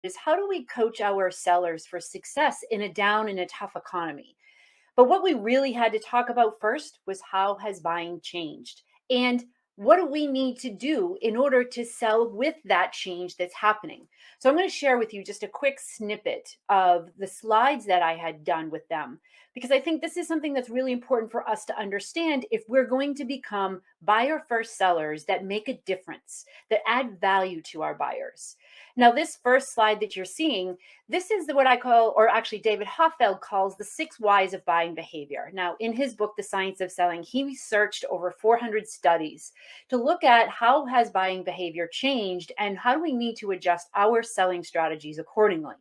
is how do we coach our sellers for success in a down and a tough economy? But what we really had to talk about first was how has buying changed? And what do we need to do in order to sell with that change that's happening? So I'm going to share with you just a quick snippet of the slides that I had done with them, because I think this is something that's really important for us to understand if we're going to become buyer first sellers that make a difference, that add value to our buyers. Now, this first slide that you're seeing, this is what I call, or actually David Hoffeld calls, the 6 whys of buying behavior. Now, in his book, The Science of Selling, he researched over 400 studies to look at how has buying behavior changed and how do we need to adjust our selling strategies accordingly.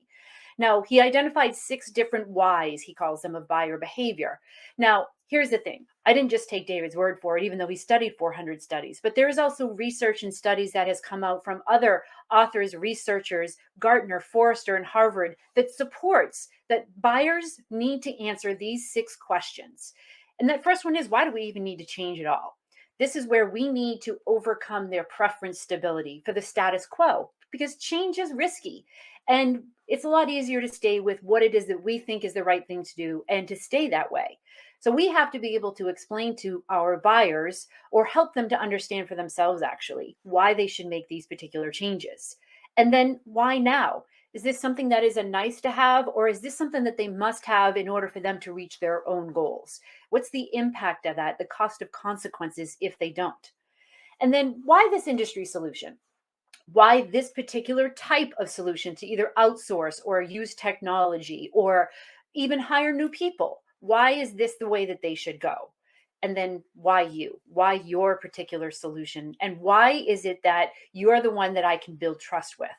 Now, he identified 6 different whys, he calls them, of buyer behavior. Now, here's the thing. I didn't just take David's word for it, even though he studied 400 studies, but there is also research and studies that has come out from other authors, researchers, Gartner, Forrester, and Harvard, that supports that buyers need to answer these 6 questions. And that first one is, why do we even need to change at all? This is where we need to overcome their preference stability for the status quo, because change is risky. And it's a lot easier to stay with what it is that we think is the right thing to do and to stay that way. So we have to be able to explain to our buyers or help them to understand for themselves, actually, why they should make these particular changes. And then why now? Is this something that is a nice to have, or is this something that they must have in order for them to reach their own goals? What's the impact of that, the cost of consequences if they don't? And then why this industry solution? Why this particular type of solution to either outsource or use technology or even hire new people? Why is this the way that they should go? And then why you? Why your particular solution? And why is it that you're the one that I can build trust with?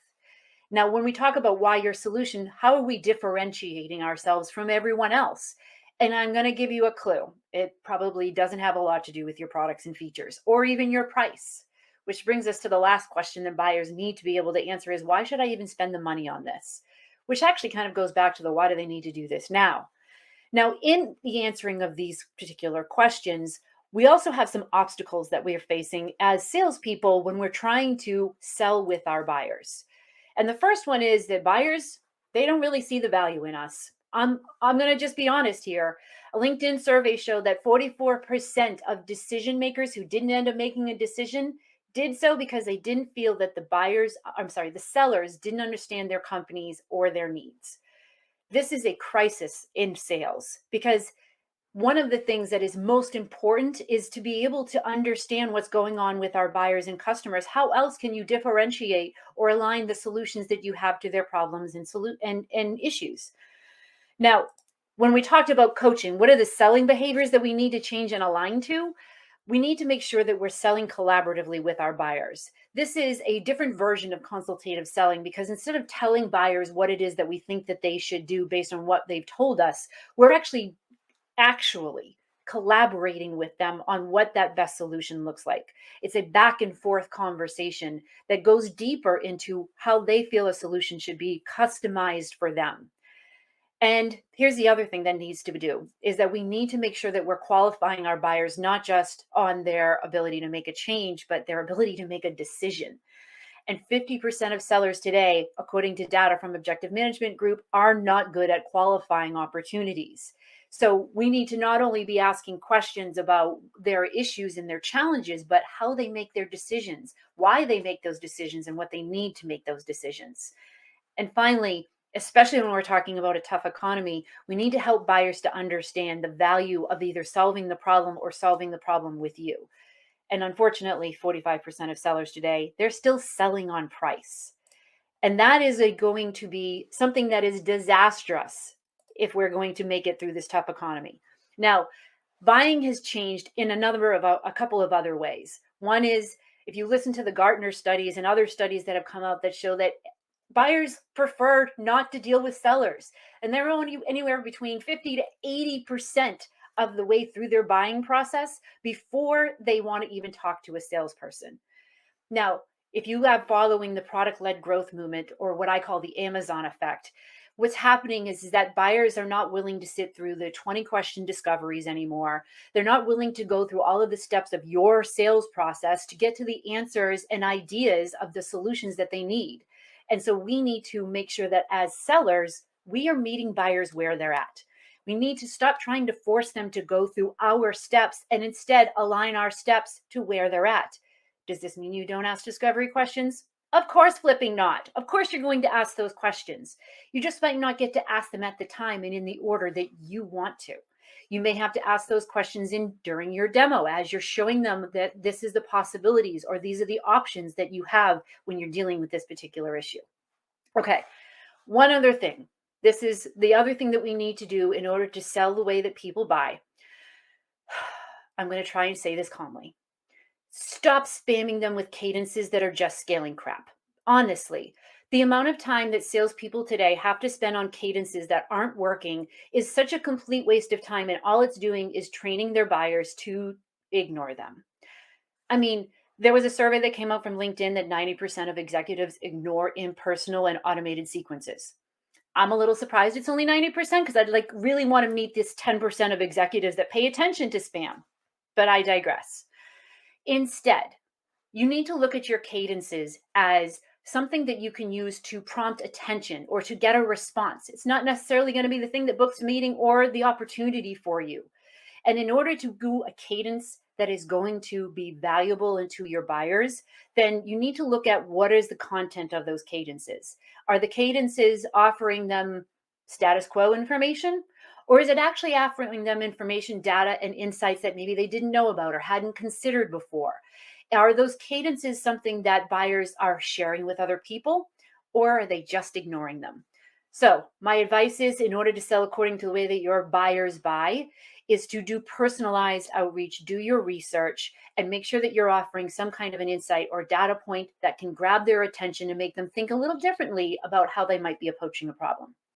Now, when we talk about why your solution, how are we differentiating ourselves from everyone else? And I'm going to give you a clue. It probably doesn't have a lot to do with your products and features or even your price, which brings us to the last question that buyers need to be able to answer is, why should I even spend the money on this? Which actually kind of goes back to the why do they need to do this now? Now, in the answering of these particular questions, we also have some obstacles that we are facing as salespeople when we're trying to sell with our buyers. And the first one is that buyers, they don't really see the value in us. I'm going to just be honest here. A LinkedIn survey showed that 44% of decision makers who didn't end up making a decision did so because they didn't feel that the sellers didn't understand their companies or their needs. This is a crisis in sales because one of the things that is most important is to be able to understand what's going on with our buyers and customers. How else can you differentiate or align the solutions that you have to their problems and issues? Now, when we talked about coaching, what are the selling behaviors that we need to change and align to? We need to make sure that we're selling collaboratively with our buyers. This is a different version of consultative selling because instead of telling buyers what it is that we think that they should do based on what they've told us, we're actually collaborating with them on what that best solution looks like. It's a back and forth conversation that goes deeper into how they feel a solution should be customized for them. And here's the other thing that needs to be do is that we need to make sure that we're qualifying our buyers not just on their ability to make a change, but their ability to make a decision. And 50% of sellers today, according to data from Objective Management Group, are not good at qualifying opportunities. So we need to not only be asking questions about their issues and their challenges, but how they make their decisions, why they make those decisions, and what they need to make those decisions. And finally, especially when we're talking about a tough economy, we need to help buyers to understand the value of either solving the problem or solving the problem with you. And unfortunately, 45% of sellers today, they're still selling on price. And that is going to be something that is disastrous if we're going to make it through this tough economy. Now, buying has changed in a couple of other ways. One is if you listen to the Gartner studies and other studies that have come out that show that buyers prefer not to deal with sellers, and they're only anywhere between 50 to 80% of the way through their buying process before they want to even talk to a salesperson. Now, if you have following the product-led growth movement, or what I call the Amazon effect, what's happening is that buyers are not willing to sit through the 20-question discoveries anymore. They're not willing to go through all of the steps of your sales process to get to the answers and ideas of the solutions that they need. And so we need to make sure that as sellers, we are meeting buyers where they're at. We need to stop trying to force them to go through our steps and instead align our steps to where they're at. Does this mean you don't ask discovery questions? Of course, flipping not. Of course, you're going to ask those questions. You just might not get to ask them at the time and in the order that you want to. You may have to ask those questions in during your demo as you're showing them that this is the possibilities or these are the options that you have when you're dealing with this particular issue. Okay, one other thing. This is the other thing that we need to do in order to sell the way that people buy. I'm going to try and say this calmly. Stop spamming them with cadences that are just scaling crap. Honestly, the amount of time that salespeople today have to spend on cadences that aren't working is such a complete waste of time, and all it's doing is training their buyers to ignore them. I mean, there was a survey that came out from LinkedIn that 90% of executives ignore impersonal and automated sequences. I'm a little surprised it's only 90% because I'd like really want to meet this 10% of executives that pay attention to spam. But I digress. Instead, you need to look at your cadences as something that you can use to prompt attention or to get a response. It's not necessarily going to be the thing that books a meeting or the opportunity for you. And in order to do a cadence that is going to be valuable into your buyers, then you need to look at what is the content of those cadences. Are the cadences offering them status quo information? Or is it actually offering them information, data, and insights that maybe they didn't know about or hadn't considered before? Are those cadences something that buyers are sharing with other people, or are they just ignoring them? So my advice is, in order to sell according to the way that your buyers buy, is to do personalized outreach, do your research, and make sure that you're offering some kind of an insight or data point that can grab their attention and make them think a little differently about how they might be approaching a problem.